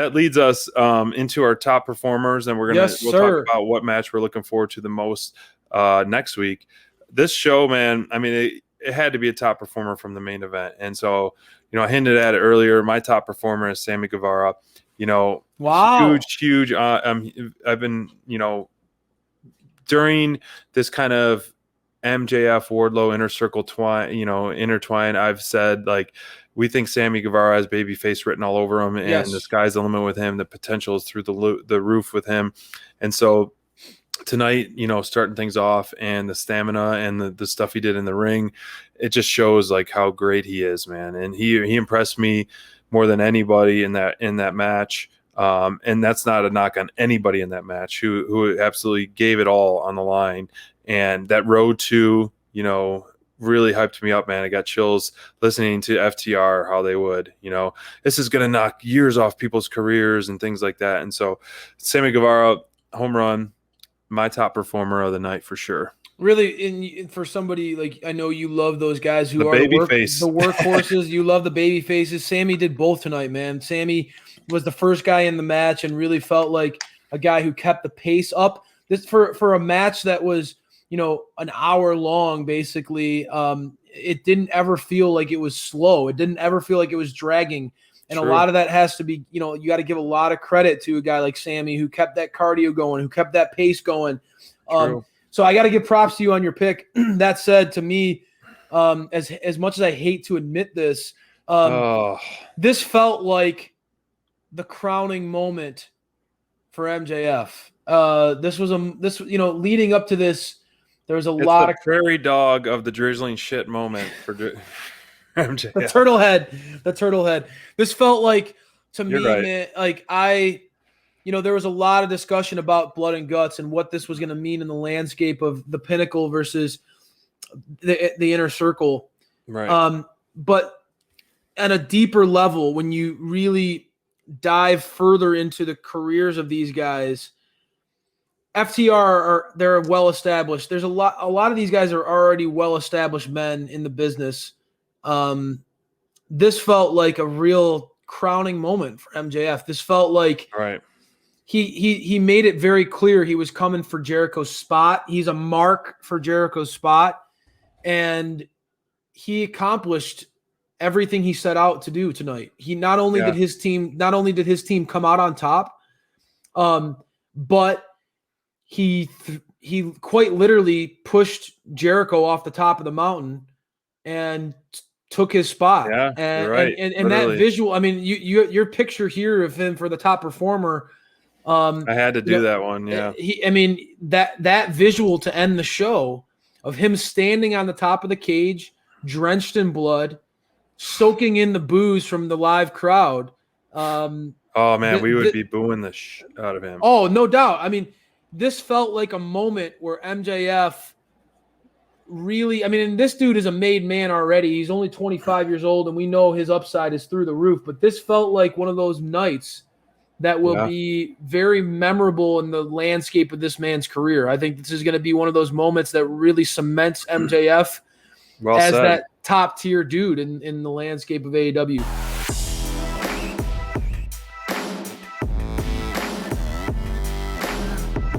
that leads us into our top performers, and we'll talk about what match we're looking forward to the most next week. This show, man, I mean, it had to be a top performer from the main event. And so, I hinted at it earlier. My top performer is Sammy Guevara. Wow. Huge. I've been, during this kind of MJF Wardlow inner circle intertwine, I've said, like, we think Sammy Guevara has babyface written all over him, and the sky's the limit with him. The potential is through the roof with him. And so tonight, starting things off, and the stamina and the stuff he did in the ring, it just shows like how great he is, man. And he impressed me more than anybody in that match. And that's not a knock on anybody in that match who absolutely gave it all on the line. And that road to, really hyped me up, man. I got chills listening to FTR, how they would, this is going to knock years off people's careers and things like that. And so Sammy Guevara, home run, my top performer of the night for sure. Really, for somebody like, I know you love those guys who are the workhorses. You love the baby faces. Sammy did both tonight, man. Sammy was the first guy in the match and really felt like a guy who kept the pace up. This for a match that was, an hour long, basically. It didn't ever feel like it was slow. It didn't ever feel like it was dragging. And True. A lot of that has to be, you got to give a lot of credit to a guy like Sammy who kept that cardio going, who kept that pace going. So I got to give props to you on your pick. That said, to me, as much as I hate to admit this, this felt like the crowning moment for MJF. Leading up to this, there was a lot of prairie dog of the drizzling shit moment for MJF. The turtle head. This felt like, to me, right, man, like there was a lot of discussion about blood and guts and what this was going to mean in the landscape of the Pinnacle versus the Inner Circle. Right. But at a deeper level, when you really dive further into the careers of these guys, FTR they're well established. There's a lot of these guys are already well established men in the business. This felt like a real crowning moment for MJF. This felt like he made it very clear he was coming for Jericho's spot. He's a mark for Jericho's spot, and he accomplished everything he set out to do tonight. He not only did his team come out on top, but he quite literally pushed Jericho off the top of the mountain and took his spot. Yeah, and that visual, I mean, your picture here of him for the top performer. I had to do that one. Yeah. That visual to end the show of him standing on the top of the cage, drenched in blood, soaking in the booze from the live crowd. Oh man, we would be booing the shit out of him. Oh, no doubt. I mean, this felt like a moment where MJF really, and this dude is a made man already. He's only 25 years old, and we know his upside is through the roof. But this felt like one of those nights that will be very memorable in the landscape of this man's career. I think this is going to be one of those moments that really cements MJF as that top-tier dude in the landscape of AEW.